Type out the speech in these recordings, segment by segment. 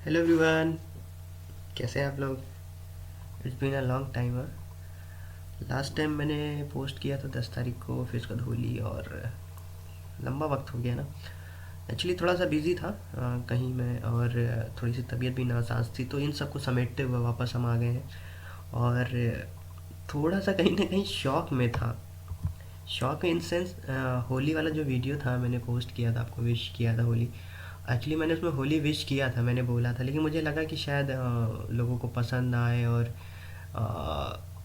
Hello everyone, कैसे हैं आप लोग। It's been a long time. Last time मैंने पोस्ट किया था 10 तारीख को, फिर उसका होली और लंबा वक्त हो गया ना। एक्चुअली थोड़ा सा बिजी था कहीं मैं, और थोड़ी सी तबीयत भी नासाज थी, तो इन सब को समेटते हुए वापस हम आ गए हैं। और थोड़ा सा कहीं ना कहीं शौक में था। शौक इन सेंस, होली वाला जो वीडियो था मैंने पोस्ट किया था, आपको विश किया था होली। एक्चुअली मैंने उसमें होली विश किया था, मैंने बोला था, लेकिन मुझे लगा कि शायद लोगों को पसंद ना आए, और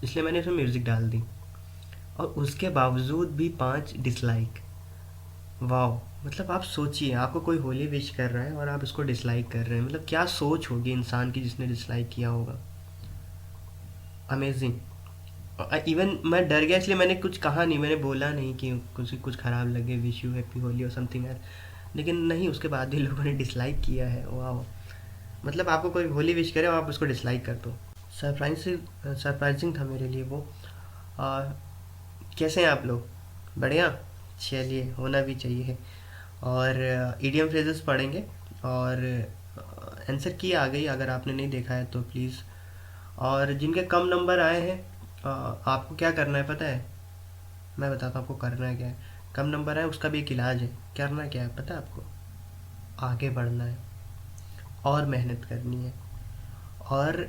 इसलिए मैंने उसमें म्यूज़िक डाल दी। और उसके बावजूद भी 5 डिसलाइक। वाह। मतलब आप सोचिए, आपको कोई होली विश कर रहा है और आप इसको डिसलाइक कर रहे हैं, मतलब क्या सोच होगी इंसान की जिसने डिसलाइक किया होगा। अमेजिंग। इवन मैं डर गया, इसलिए मैंने कुछ कहा नहीं, मैंने बोला नहीं कि कुछ ख़राब लगे, विश यू हैप्पी होली और समथिंग एल्स। लेकिन नहीं, उसके बाद भी लोगों ने डिसलाइक किया है। वाह। मतलब आपको कोई होली विश करे और आप उसको डिसलाइक कर दो। सरप्राइजिंग सरप्राइजिंग था मेरे लिए वो। आ, कैसे हैं आप लोग। बढ़िया। चलिए, होना भी चाहिए। और ईडीएम फ्रेजेस पढ़ेंगे। और आंसर की आ गई, अगर आपने नहीं देखा है तो प्लीज़। और जिनके कम नंबर आए हैं, आपको क्या करना है पता है। मैं बताता हूँ आपको करना है क्या है। कम नंबर आए उसका भी एक इलाज है। करना क्या है पता है आपको। आगे बढ़ना है और मेहनत करनी है। और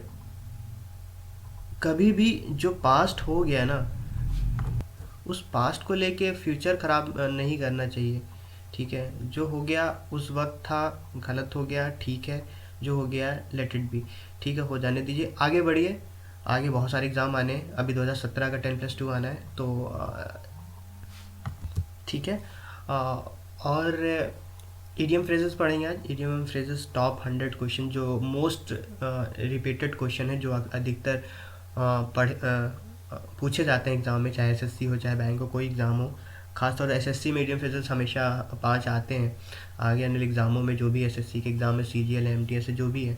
कभी भी जो पास्ट हो गया ना, उस पास्ट को लेके फ्यूचर ख़राब नहीं करना चाहिए। ठीक है, जो हो गया उस वक्त था, गलत हो गया, ठीक है। जो हो गया लेट इट बी। ठीक है, हो जाने दीजिए, आगे बढ़िए। आगे बहुत सारे एग्ज़ाम आने हैं, अभी 2017 का 10+2 आना है, तो ठीक है। और ईडीएम फ्रेजेस पढ़ेंगे आज। ईडीएम फ्रेजेस टॉप 100 क्वेश्चन, जो मोस्ट रिपीटेड क्वेश्चन है, जो अधिकतर पूछे जाते हैं एग्ज़ाम में, चाहे एसएससी हो चाहे बैंक हो, कोई एग्ज़ाम हो। खासतौर से एसएससी मीडियम फ्रेजेस हमेशा 5 आते हैं। आगे आने वाले एग्ज़ामों में जो भी एसएससी के एग्ज़ाम है, सीजीएल है, एमटीएस है, जो भी है,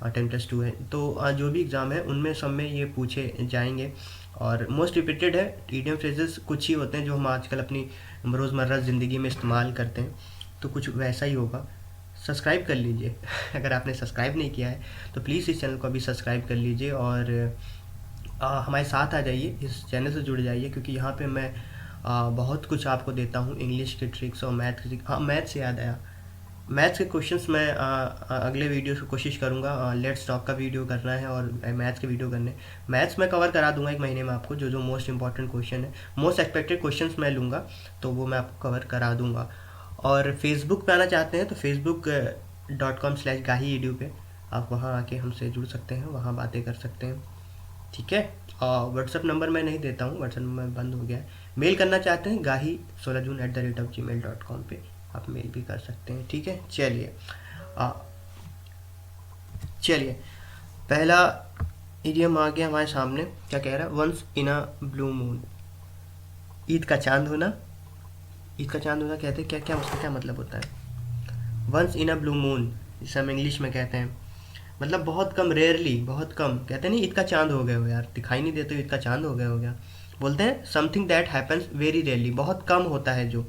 10+2 है, तो जो भी एग्ज़ाम है उनमें सब में ये पूछे जाएंगे। और मोस्ट रिपीटेड है। ईडीएम फ्रेजेस कुछ ही होते हैं जो हम आजकल अपनी रोज़मर्रा ज़िंदगी में इस्तेमाल करते हैं, तो कुछ वैसा ही होगा। सब्सक्राइब कर लीजिए अगर आपने सब्सक्राइब नहीं किया है तो प्लीज़ इस चैनल को अभी सब्सक्राइब कर लीजिए, और हमारे साथ आ जाइए, इस चैनल से जुड़ जाइए, क्योंकि यहाँ पे मैं बहुत कुछ आपको देता हूँ, इंग्लिश के ट्रिक्स और मैथ की। हाँ, मैथ से याद आया, मैथ्स के क्वेश्चंस मैं अगले वीडियो से कोशिश करूँगा। लेट्स टॉक का वीडियो करना है और मैथ्स के वीडियो करने। मैथ्स मैं कवर करा दूंगा 1 महीने में आपको, जो जो मोस्ट इंपॉर्टेंट क्वेश्चन है, मोस्ट एक्सपेक्टेड क्वेश्चंस मैं लूँगा, तो वो मैं आपको कवर करा दूंगा। और फेसबुक पे आना चाहते हैं तो facebook.com/gahi edu पे आप वहाँ आके हमसे जुड़ सकते हैं, वहाँ बातें कर सकते हैं। ठीक है। और व्हाट्सअप नंबर मैं नहीं देता हूँ, व्हाट्सअप नंबर बंद हो गया है। मेल करना चाहते हैं gahi16june@gmail.com पे आप मेल भी कर सकते हैं। ठीक है। आ, चलिए, पहला इडियम आ गया हमारे सामने। क्या कह रहा है। Once in a blue moon. Eid का चांद होना। ईद का चांद होना कहते हैं, क्या क्या उसका क्या मतलब होता है। Once in a blue moon, जिसे हम इंग्लिश में कहते हैं, मतलब बहुत कम, रेयरली, बहुत कम। कहते हैं नहीं, ईद का चांद हो गए हो यार, दिखाई नहीं देते, ईद का चांद हो गया हो गया। बोलते हैं something that happens very rarely, बहुत कम होता है। जो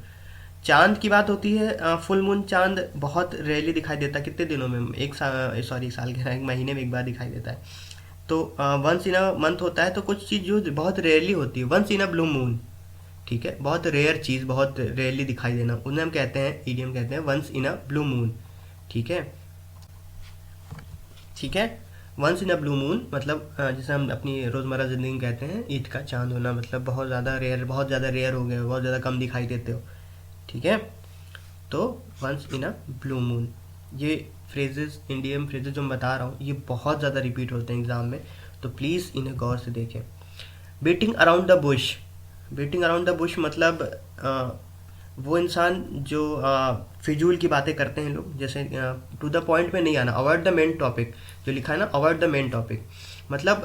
चांद की बात होती है, फुल मून चांद बहुत रेयरली दिखाई देता है। कितने दिनों में, एक साल, सॉरी साल के 1 महीने में एक बार दिखाई देता है। तो वंस इन अ मंथ होता है, तो कुछ चीज़ जो बहुत रेयरली होती है, once in a blue moon. ठीक है, बहुत रेयर चीज़, बहुत रेयरली दिखाई देना, उन्हें हम कहते हैं, ईडियम कहते हैं, once in a blue moon. ठीक है। ठीक है। Once in a blue moon मतलब जैसे हम अपनी रोज़मर्रा ज़िंदगी में कहते हैं, ईद का चांद होना, मतलब बहुत ज़्यादा रेयर, बहुत ज़्यादा रेयर हो गए हो, बहुत ज़्यादा कम दिखाई देते हो। ठीक है। तो once in a blue moon, ये फ्रेजेस, इंडियन फ्रेजेस जो मैं बता रहा हूँ, ये बहुत ज़्यादा रिपीट होते हैं एग्ज़ाम में, तो प्लीज़ इन्हें गौर से देखें। Beating around the Bush. Beating around the Bush मतलब वो इंसान जो फिजूल की बातें करते हैं लोग, जैसे टू द पॉइंट में नहीं आना, अवॉइड द मेन टॉपिक। जो लिखा है ना, अवॉइड द मेन टॉपिक, मतलब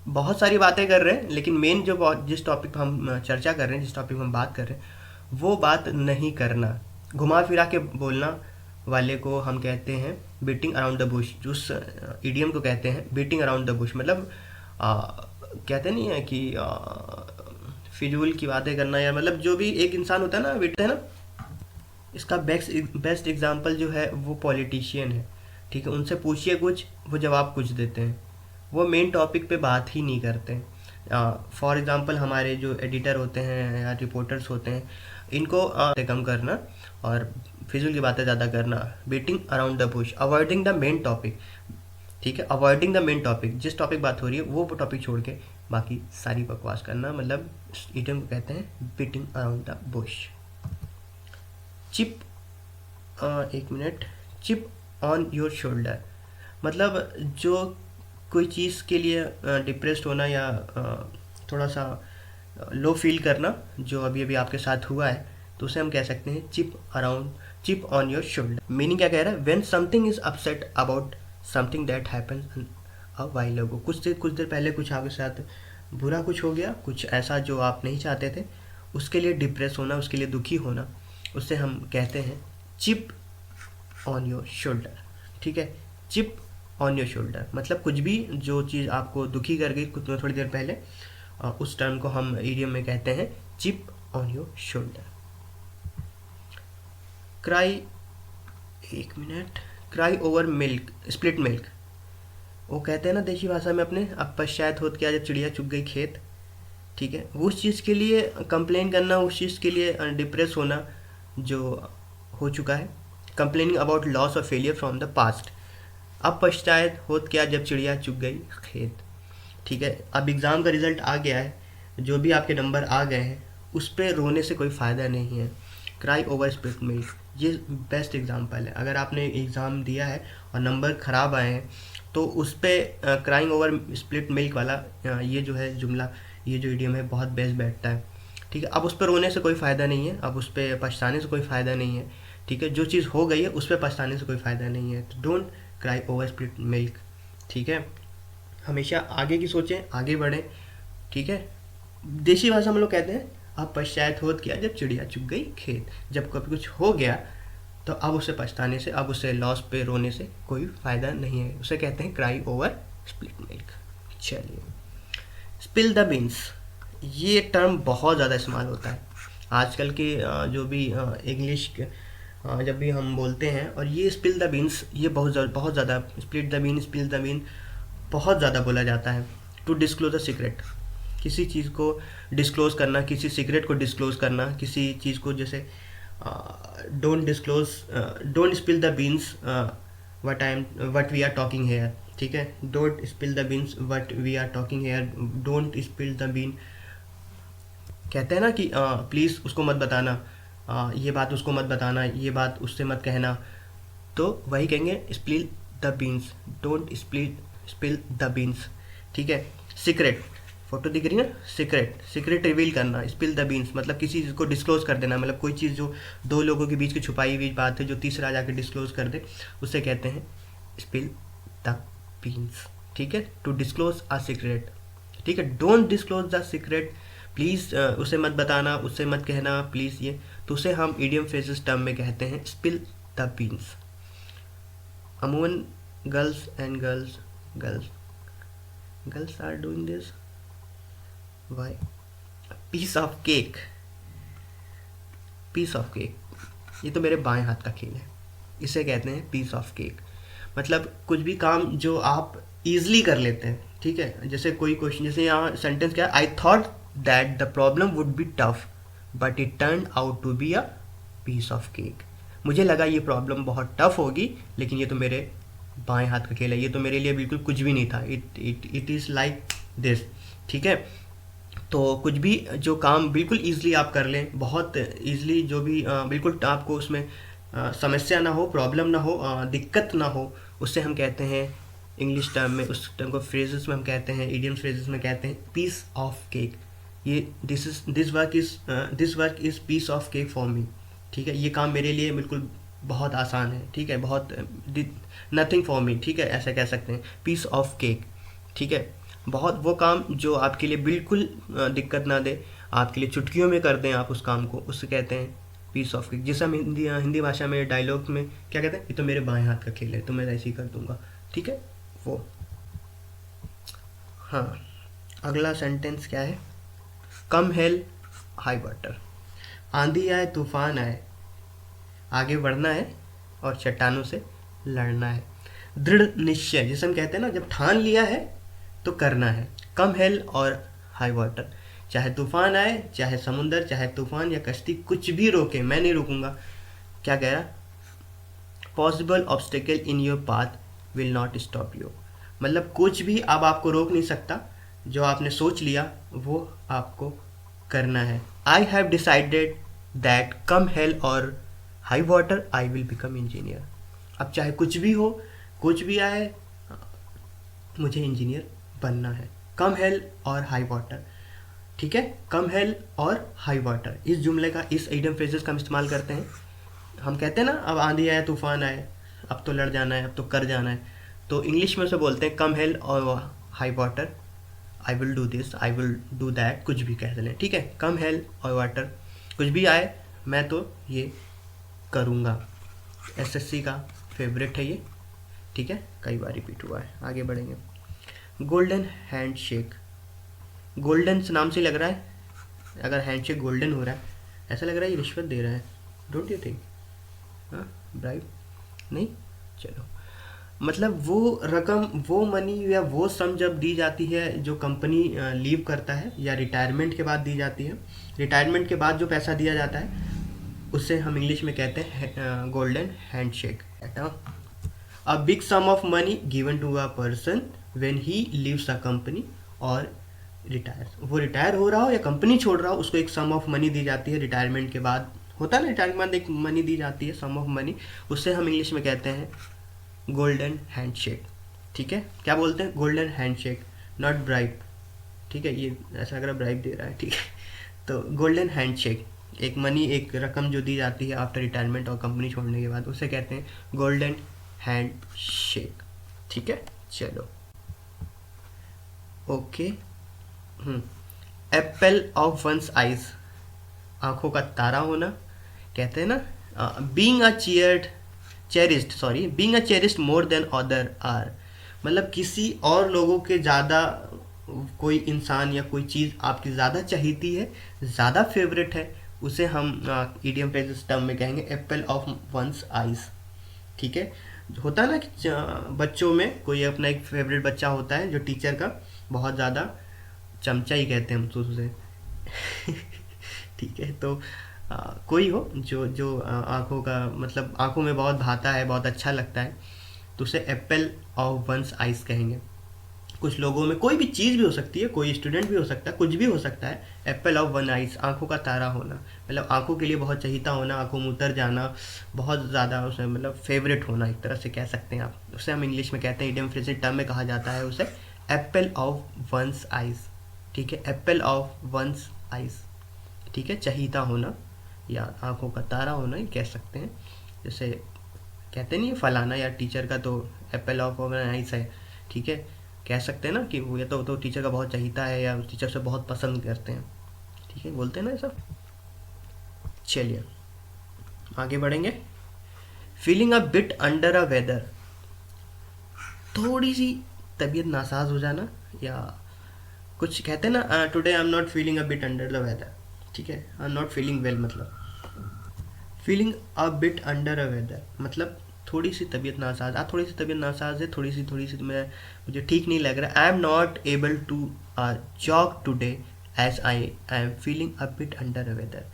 बहुत सारी बातें कर रहे हैं, लेकिन मेन जो जिस टॉपिक पर हम चर्चा कर रहे हैं, जिस टॉपिक पर हम बात कर रहे हैं, वो बात नहीं करना। घुमा फिरा के बोलना वाले को हम कहते हैं बीटिंग अराउंड द बुश। उस इडियम को कहते हैं बीटिंग अराउंड द बुश, मतलब कहते नहीं है कि फिजूल की बातें करना, या मतलब जो भी एक इंसान होता है ना, बेटा है ना। इसका बेस्ट बेस्ट एग्जांपल जो है वो पॉलिटिशियन है। ठीक है, उनसे पूछिए कुछ, वो जवाब कुछ देते हैं, वो मेन टॉपिक पे बात ही नहीं करते हैं। फॉर एग्जांपल हमारे जो एडिटर होते हैं या रिपोर्टर्स होते हैं, इनको कम करना और फिजूल की बातें ज़्यादा करना, beating around the Bush, avoiding the main topic, ठीक है, अवॉइडिंग द मेन टॉपिक, जिस टॉपिक बात हो रही है वो टॉपिक छोड़ के बाकी सारी बकवास करना, मतलब इडियम को कहते हैं beating around the bush. Chip, एक minute, chip on your shoulder, मतलब जो कोई चीज़ के लिए डिप्रेस्ड होना या थोड़ा सा लो फील करना, जो अभी अभी आपके साथ हुआ है, तो उसे हम कह सकते हैं chip on your shoulder. Meaning क्या कह रहा है, when something is upset about something that happens a while ago, कुछ देर पहले कुछ आपके साथ बुरा कुछ हो गया, कुछ ऐसा जो आप नहीं चाहते थे, उसके लिए डिप्रेस होना, उसके लिए दुखी होना, उससे हम कहते हैं चिप ऑन योर शोल्डर। ठीक है, चिप ऑन योर शोल्डर मतलब कुछ भी जो चीज़ आपको दुखी कर गई कुछ थोड़ी देर पहले, उस टर्म को हम इडियम में कहते हैं chip on your shoulder. Cry, एक minute, cry over milk, split milk, वो कहते हैं ना देशी भाषा में अपने, अब पश्चात होत क्या जब चिड़िया चुग गई खेत। ठीक है, उस चीज़ के लिए कंप्लेन करना, उस चीज़ के लिए डिप्रेस होना जो हो चुका है, कंप्लेनिंग अबाउट लॉस और फेलियर फ्रॉम द पास्ट। अब पश्चात होत क्या जब चिड़िया चुग गई खेत। ठीक है, अब एग्ज़ाम का रिजल्ट आ गया है, जो भी आपके नंबर आ गए हैं उस पर रोने से कोई फ़ायदा नहीं है। क्राई ओवर स्प्लिट मिल्क, ये बेस्ट एग्जाम्पल है। अगर आपने एग्ज़ाम दिया है और नंबर ख़राब आए हैं तो उस पर क्राइंग ओवर स्प्लिट मिल्क वाला ये जो है जुमला, ये जो इडियम है बहुत बेस्ट बैठता है। ठीक है, अब उस पर रोने से कोई फ़ायदा नहीं है, अब उस पर पछताने से कोई फ़ायदा नहीं है। ठीक है, जो चीज़ हो गई है उस पर पछताने से कोई फ़ायदा नहीं है, तो don't cry over split milk. ठीक है, हमेशा आगे की सोचें, आगे बढ़ें। ठीक है, देशी भाषा में लोग कहते हैं अब पश्चात होत किया जब चिड़िया चुग गई खेत, जब कभी कुछ हो गया तो अब उसे पछताने से, अब उसे लॉस पे रोने से कोई फ़ायदा नहीं है, उसे कहते हैं क्राई ओवर स्प्लिट मिल्क। चलिए, स्पिल द बीन्स, ये टर्म बहुत ज़्यादा इस्तेमाल होता है आजकल के जो भी इंग्लिश जब भी हम बोलते हैं, और ये स्पिल द बीन्स ये बहुत ज़्यादा split the bean, spill the bean बहुत ज़्यादा बोला जाता है। टू डिस्क्लोज अ सीक्रेट, किसी चीज़ को डिस्क्लोज करना, किसी सीक्रेट को डिस्क्लोज करना, किसी चीज़ को, जैसे don't spill the beans what we are talking here. ठीक है, don't spill the beans what we are talking here, don't spill the bean, कहते हैं ना कि प्लीज़ उसको मत बताना, ये बात उसको मत बताना, ये बात उससे मत कहना, तो वही कहेंगे spill the beans, don't spill the beans. ठीक है, सीक्रेट, फोटो दिख रही है ना, सीक्रेट रिवील करना, स्पिल द बीन्स मतलब किसी चीज़ को डिस्क्लोज कर देना, मतलब कोई चीज़ जो दो लोगों के बीच की छुपाई हुई बात है जो तीसरा जाकर डिस्क्लोज कर दे, उसे कहते हैं स्पिल द बीन्स। ठीक है, टू डिस्क्लोज अ सीक्रेट। ठीक है, don't disclose the secret, please उसे मत बताना, उससे मत कहना प्लीज़, ये तो उसे हम इडियम फ्रेजेस टर्म में कहते हैं स्पिल द बीन्स। अमूमन girls are doing this, why, piece of cake, ये तो मेरे बाएं हाथ का खेल है, इसे कहते हैं पीस ऑफ केक। मतलब कुछ भी काम जो आप इजीली कर लेते हैं। ठीक है, जैसे कोई क्वेश्चन, जैसे यहाँ सेंटेंस क्या है, I thought that the problem would be tough but it turn out to be a piece of cake. मुझे लगा ये प्रॉब्लम बहुत टफ होगी, लेकिन ये तो मेरे बाएं हाथ का खेल है, ये तो मेरे लिए बिल्कुल कुछ भी नहीं था, इट इज़ लाइक दिस। ठीक है, तो कुछ भी जो काम बिल्कुल ईजिली आप कर लें, बहुत ईजिली, जो भी बिल्कुल आपको उसमें समस्या ना हो, प्रॉब्लम ना हो, दिक्कत ना हो, उससे हम कहते हैं इंग्लिश टर्म में, उस टर्म को फ्रेजेस में हम कहते हैं, इडियम फ्रेजेस में कहते हैं पीस ऑफ केक। ये this work is piece of cake for me. ठीक है, ये काम मेरे लिए बिल्कुल बहुत आसान है। ठीक है, बहुत नथिंग फॉर मी। ठीक है, ऐसा कह सकते हैं पीस ऑफ केक। ठीक है, बहुत वो काम जो आपके लिए बिल्कुल दिक्कत ना दे, आपके लिए चुटकियों में कर दें आप उस काम को, उससे कहते हैं पीस ऑफ केक। जैसे हम हिंदी भाषा में डायलॉग में क्या कहते हैं, ये तो मेरे बाएं हाथ का खेल है, तो मैं ऐसे ही कर दूंगा। ठीक है, वो, हाँ, अगला सेंटेंस क्या है, कम हेल हाई वाटर, आंधी आए तूफान आए, आगे बढ़ना है और चट्टानों से लड़ना है। दृढ़ निश्चय, जिसे हम कहते हैं ना जब ठान लिया है तो करना है। कम हेल और हाई वाटर, चाहे तूफान आए, चाहे समुंदर, चाहे तूफान या कश्ती कुछ भी रोके, मैं नहीं रुकूंगा। क्या कह रहा? Possible obstacle in your path will not stop you, मतलब कुछ भी अब आपको रोक नहीं सकता, जो आपने सोच लिया वो आपको करना है। I have decided that come hell और high water I will become engineer, अब चाहे कुछ भी हो, कुछ भी आए, मुझे इंजीनियर बनना है। कम हेल और हाई वाटर, ठीक है, कम हेल और हाई वाटर, इस जुमले का, इस इडियम फ्रेजेस का हम इस्तेमाल करते हैं। हम कहते हैं ना अब आंधी आए तूफान आए, अब तो लड़ जाना है, अब तो कर जाना है, तो इंग्लिश में उसे बोलते हैं कम हेल और high water, I will do this, I will do that, कुछ भी कह दें, ठीक है। कम हेल और वाटर, कुछ भी आए मैं तो ये करूँगा। एसएससी का फेवरेट है ये, ठीक है, कई बार रिपीट हुआ है। आगे बढ़ेंगे। गोल्डन हैंड शेक, गोल्डन से नाम से लग रहा है, अगर हैंड शेक गोल्डन हो रहा है ऐसा लग रहा है ये रिश्वत दे रहा है, डोंट यू थिंक? हाँ, ब्राइब नहीं, चलो, मतलब वो रकम, वो मनी या वो सम जब दी जाती है जो कंपनी लीव करता है या रिटायरमेंट के बाद दी जाती है, रिटायरमेंट के बाद जो पैसा दिया जाता है उससे हम इंग्लिश में कहते हैं golden handshake. A big sum of money given to a person when he leaves a company और रिटायर, वो रिटायर हो रहा हो या कंपनी छोड़ रहा हो, उसको एक सम ऑफ मनी दी जाती है रिटायरमेंट के बाद, होता है ना रिटायरमेंट के बाद एक मनी दी जाती है, सम ऑफ मनी, उससे हम इंग्लिश में कहते हैं गोल्डन हैंड शेक, ठीक है। क्या बोलते हैं? Golden hand shake, not bribe, ठीक है, ये ऐसा अगर ब्राइब दे रहा है, ठीक है, तो गोल्डन हैंड शेक, एक मनी, एक रकम जो दी जाती है आफ्टर रिटायरमेंट और कंपनी छोड़ने के बाद, उसे कहते हैं गोल्डन हैंड शेक, ठीक है। चलो, okay. Apple of one's eyes, आंखों का तारा होना, कहते हैं ना, being a cherished more than other are, मतलब किसी और लोगों के ज़्यादा कोई इंसान या कोई चीज़ आपकी ज़्यादा चाहती है, ज़्यादा फेवरेट है, उसे हम इडियम फ्रेज टर्म में कहेंगे एप्पल ऑफ वंस आइज, ठीक है। होता है ना कि बच्चों में कोई अपना एक फेवरेट बच्चा होता है जो टीचर का बहुत ज़्यादा चमचा ही कहते हैं हम तो उसे ठीक है, तो कोई हो जो जो आँखों का मतलब आँखों में बहुत भाता है, बहुत अच्छा लगता है, तो उसे एप्पल ऑफ वंस आइज कहेंगे। कुछ लोगों में कोई भी चीज़ भी हो सकती है, कोई स्टूडेंट भी हो सकता है, कुछ भी हो सकता है, एप्पल ऑफ वन आइज, आंखों का तारा होना, मतलब आंखों के लिए बहुत चहीता होना, आंखों में उतर जाना, बहुत ज़्यादा उसे मतलब फेवरेट होना, एक तरह से कह सकते हैं आप। उसे हम इंग्लिश में कहते हैं, इडियम फ्रेज टर्म में कहा जाता है उसे एप्पल ऑफ वंस आइज, ठीक है, एप्पल ऑफ वंस आइज, ठीक है, चहीता होना या आंखों का तारा होना ही कह सकते हैं। जैसे कहते नहीं फलाना या टीचर का तो एप्पल ऑफ वन आइज है, ठीक है, कह सकते हैं ना कि वो या तो टीचर का बहुत चाहता है या टीचर से बहुत पसंद करते हैं, ठीक है, बोलते हैं ना ऐसा। चलिए आगे बढ़ेंगे। Feeling a bit under a weather, थोड़ी सी तबीयत नासाज हो जाना, या कुछ कहते हैं ना today I am not feeling a bit under the weather, ठीक है, I am not feeling well, मतलब feeling a bit under a weather मतलब थोड़ी सी तबीयत नासाज, थोड़ी सी तबीयत नासाज है, थोड़ी सी मुझे ठीक नहीं लग रहा। I am not able to jog today as I am feeling a bit under a weather,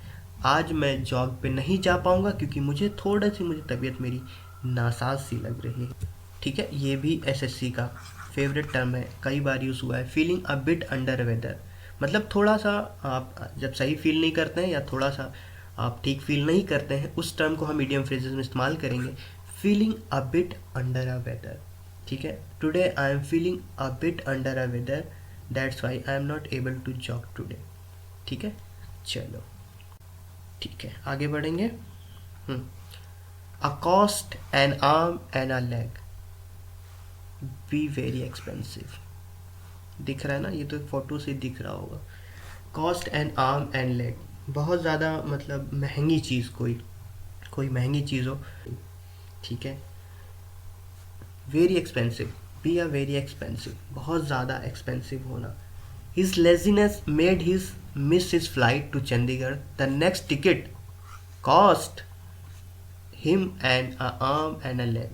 आज मैं जॉग पे नहीं जा पाऊँगा क्योंकि मुझे तबीयत मेरी नासाज सी लग रही है, ठीक है। ये भी एसएससी का फेवरेट टर्म है, कई बार यूज़ हुआ है, feeling a bit under a weather, मतलब थोड़ा सा आप जब सही फील नहीं करते हैं या थोड़ा सा आप ठीक फील नहीं करते हैं, उस टर्म को हम मीडियम फ्रेजेस में इस्तेमाल करेंगे, feeling a bit under a weather, ठीक है। Today I am feeling a bit under a weather, that's why I am not able to jog today, ठीक है। चलो ठीक है, आगे बढ़ेंगे। A cost an arm and a leg be very expensive, दिख रहा है ना, ये तो फोटो से दिख रहा होगा। Cost and arm and leg, बहुत ज़्यादा मतलब महंगी चीज़, कोई महंगी चीज़ हो, ठीक है। Very expensive, be a very expensive, बहुत ज़्यादा एक्सपेंसिव होना। His laziness made his miss his flight to Chandigarh, the next ticket cost him and a arm and a leg,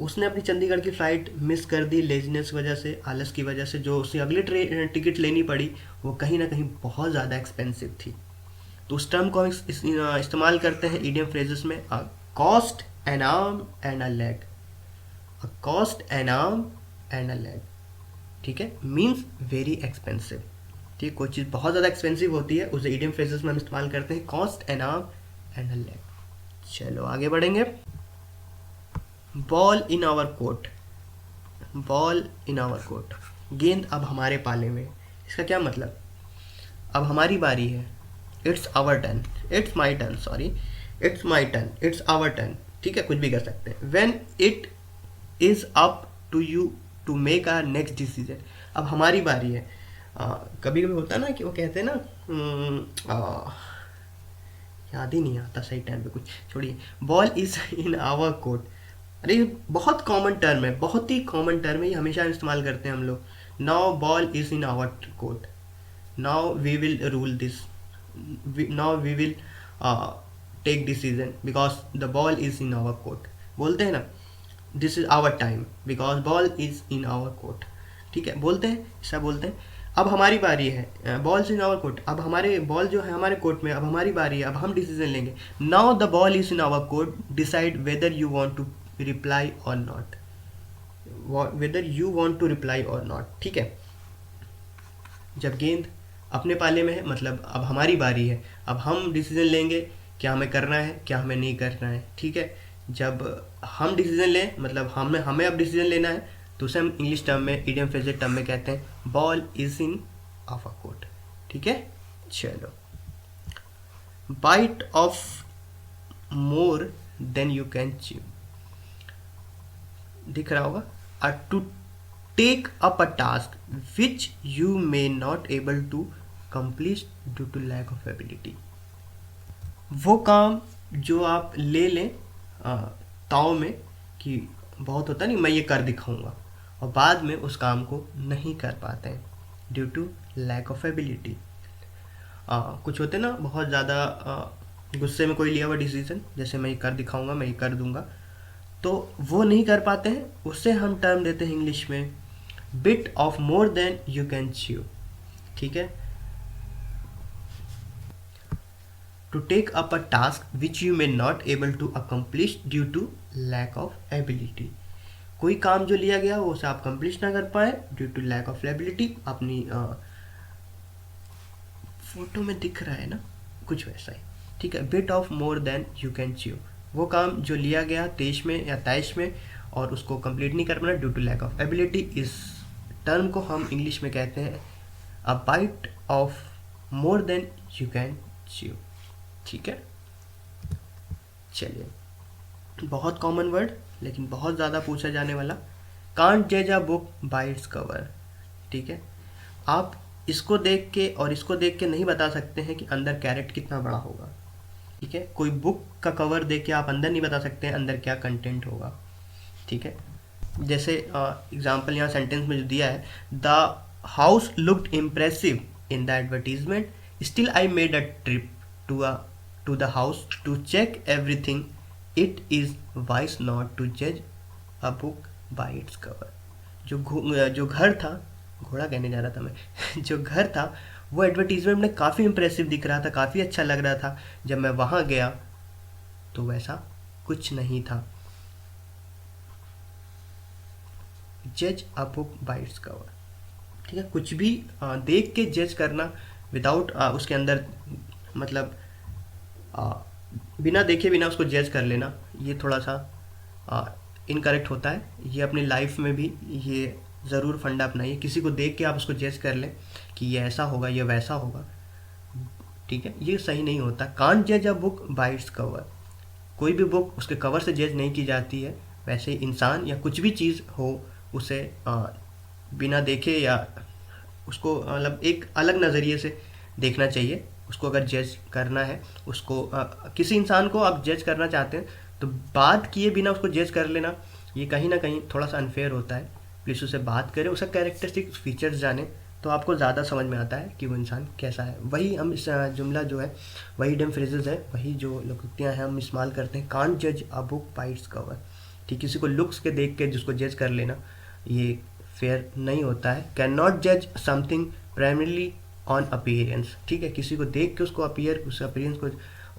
उसने अपनी चंडीगढ़ की फ़्लाइट मिस कर दी लेज़ीनेस की वजह से, आलस की वजह से। जो उसे अगली टिकट लेनी पड़ी वो कहीं ना कहीं बहुत ज़्यादा एक्सपेंसिव थी। तो उस टर्म को हम इस्तेमाल करते हैं ईडियम फ्रेजेस में, अ cost an arm and a leg, a cost an arm and a leg. ठीक है, मीन्स वेरी एक्सपेंसिव। ठीक है, कोई चीज़ बहुत ज़्यादा एक्सपेंसिव होती है उसे ईडियम फ्रेजेस में हम इस्तेमाल करते हैं, cost an arm and a leg. चलो आगे बढ़ेंगे। Ball in our court, ball in our court, गेंद अब हमारे पाले में। इसका क्या मतलब, अब हमारी बारी है, it's our turn, it's my turn, sorry, it's my turn, it's our turn. ठीक है, कुछ भी कर सकते हैं। When it is up to you to make our next decision, अब हमारी बारी है। कभी कभी होता है ना कि वो कहते हैं ना, याद ही नहीं आता सही टाइम पे कुछ, छोड़िए। Ball is in our court, अरे ये बहुत कॉमन टर्म है, बहुत ही कॉमन टर्म है, ये हमेशा इस्तेमाल करते हैं हम लोग। Now ball is in our court, now we will rule this, now we will take decision because the ball is in our court. बोलते हैं ना, this is our time because ball is in our court. ठीक है, बोलते हैं, ऐसा बोलते हैं। अब हमारी बारी है, बॉल इन आवर कोर्ट, अब हमारे बॉल जो है हमारे कोर्ट में, अब हमारी बारी है, अब हम डिसीजन लेंगे। Now the ball is in our court, decide whether you want to reply or not, whether you want to reply or not. ठीक है, जब गेंद अपने पाले में है मतलब अब हमारी बारी है, अब हम डिसीजन लेंगे क्या हमें करना है क्या हमें नहीं करना है। ठीक है, जब हम डिसीजन लें मतलब हमें अब डिसीजन लेना है, तो उसे हम इंग्लिश टर्म में, ईडियम फ्रेजेस टर्म में कहते हैं ball is in our court. ठीक है, चलो। Bite of more than you can chew, दिख रहा होगा। To take up a task which you may not able to complete due to lack of ability, वो काम जो आप ले लें ताव में कि बहुत होता नहीं मैं ये कर दिखाऊंगा, और बाद में उस काम को नहीं कर पाते हैं due to lack of ability. कुछ होते ना बहुत ज़्यादा गुस्से में कोई लिया हुआ डिसीजन, जैसे मैं ये कर दिखाऊंगा, मैं ये कर दूंगा, तो वो नहीं कर पाते हैं, उससे हम टर्म देते हैं इंग्लिश में bit of more than you can chew. ठीक है, to take up a task which you may not able to accomplish due to lack of ability, कोई काम जो लिया गया वो उसे आप कंप्लीट ना कर पाए due to lack of ability. अपनी फोटो में दिख रहा है ना कुछ वैसा ही। ठीक है, bit of more than you can chew, वो काम जो लिया गया तेज में या तैश में और उसको कंप्लीट नहीं कर पाना due to lack of ability. इस टर्म को हम इंग्लिश में कहते हैं a bite of more than you can chew. ठीक है, चलिए, बहुत कॉमन वर्ड लेकिन बहुत ज़्यादा पूछा जाने वाला, कांट जज a book by its cover. ठीक है, आप इसको देख के और इसको देख के नहीं बता सकते हैं कि अंदर कैरेट कितना बड़ा होगा। ठीक है, कोई बुक का कवर देख के आप अंदर नहीं बता सकते हैं अंदर क्या कंटेंट होगा। ठीक है, जैसे एग्जाम्पल यहाँ सेंटेंस में जो दिया है, the house looked impressive in the advertisement, still I made a trip to the house to check everything, it is wise not to जज a book by its cover. जो घर था, घोड़ा कहने जा रहा था मैं जो घर था वो एडवर्टीजमेंट में काफ़ी इम्प्रेसिव दिख रहा था, काफ़ी अच्छा लग रहा था। जब मैं वहाँ गया तो वैसा कुछ नहीं था। जज a book by its cover. ठीक है, कुछ भी देख के जज करना विदाउट उसके अंदर मतलब बिना देखे बिना उसको जज कर लेना, ये थोड़ा सा इनकरेक्ट होता है। ये अपनी लाइफ में भी ये ज़रूर फंडा अपनाइए, किसी को देख के आप उसको जज कर लें कि ये ऐसा होगा ये वैसा होगा। ठीक है, ये सही नहीं होता। कांट जज a book by its cover, कोई भी बुक उसके कवर से जज नहीं की जाती है। वैसे इंसान या कुछ भी चीज़ हो उसे बिना देखे या उसको मतलब एक अलग नज़रिए से देखना चाहिए। उसको अगर जज करना है, उसको किसी इंसान को आप जज करना चाहते हैं तो बात किए बिना उसको जज कर लेना ये कहीं ना कहीं थोड़ा सा अनफेयर होता है। प्लीज़ उससे बात करें, उसका कैरेक्टरिस्टिक फीचर्स जानें तो आपको ज़्यादा समझ में आता है कि वो इंसान कैसा है। वही हम इस जुमला जो है वही डम फ्रेजेस है, वही जो लोकोक्तियाँ हैं हम इस्तेमाल करते हैं, कांट जज a book by its cover. ठीक, किसी को लुक्स के देख के जिसको जज कर लेना ये फेयर नहीं होता है। कैन नॉट जज समथिंग प्राइमरीली ऑन अपीयरेंस, ठीक है, किसी को देख के उसको उस अपीयरेंस को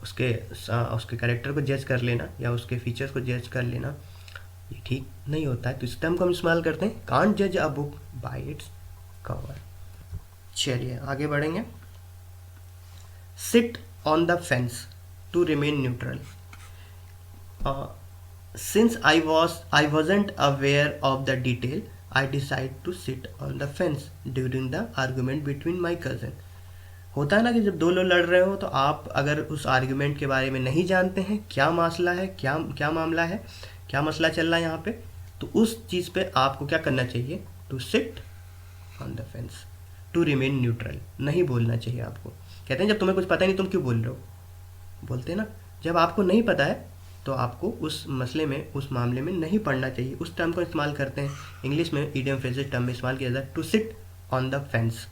उसके कैरेक्टर को जज कर लेना या उसके फीचर्स को जज कर लेना ये ठीक नहीं होता है। तो इस टर्म को हम इस्तेमाल करते हैं कांट जज a book by its cover. चलिए आगे बढ़ेंगे। Sit on the fence to remain neutral. Since I wasn't aware of the detail, I decided to sit on the fence during the argument between my cousin. होता है ना कि जब दो लोग लड़ रहे हो तो आप अगर उस आर्ग्यूमेंट के बारे में नहीं जानते हैं, क्या मसला है, क्या मामला है, क्या मसला चल रहा है यहाँ पे, तो उस चीज़ पे आपको क्या करना चाहिए, to sit on the fence, to remain neutral, नहीं बोलना चाहिए आपको। कहते हैं जब तुम्हें कुछ पता नहीं तुम क्यों बोल रहे हो, बोलते हैं ना, जब आपको नहीं पता है तो आपको उस मसले में, उस मामले में नहीं पढ़ना चाहिए। उस टर्म को इस्तेमाल करते हैं इंग्लिश में, इडियम फ्रेजेस टर्म में इस्तेमाल किया जाता है to sit on the fence,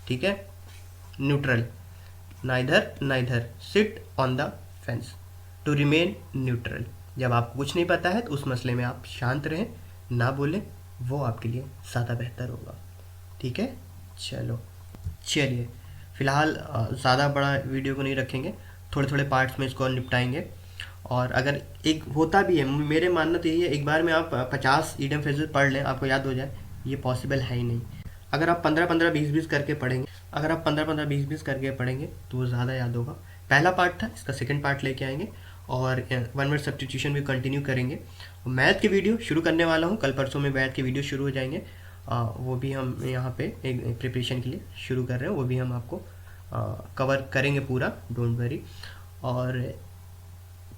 ठीक है, neutral, neither sit on the fence, to remain neutral. जब आपको कुछ नहीं पता है तो उस मसले में आप शांत रहें, ना बोलें, वो आपके लिए ज़्यादा बेहतर होगा, ठीक है। चलिए फ़िलहाल ज़्यादा बड़ा वीडियो को नहीं रखेंगे, थोड़े थोड़े पार्ट्स में इसको निपटाएंगे। और अगर एक होता भी है, मेरे मानना तो यही है, एक बार में आप 50 ईडियम फ्रेजेस पढ़ लें, आपको याद हो जाए, ये पॉसिबल है ही नहीं। अगर आप 15-15, 20-20 करके पढ़ेंगे, तो वो ज़्यादा याद होगा। पहला पार्ट था, इसका सेकंड पार्ट लेके आएंगे और 1 वर्ड सब्स्टिट्यूशन भी कंटिन्यू करेंगे। मैथ के वीडियो शुरू करने वाला हूँ, कल परसों में मैथ के वीडियो शुरू हो जाएंगे। वो भी हम यहाँ पे एक प्रिपरेशन के लिए शुरू कर रहे हैं, वो भी हम आपको कवर करेंगे पूरा, डोंट वरी। और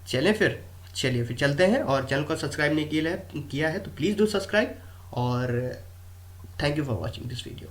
चलिए फिर चलते हैं। और चैनल को सब्सक्राइब नहीं किया है तो प्लीज़ डू सब्सक्राइब। और thank you for watching this video.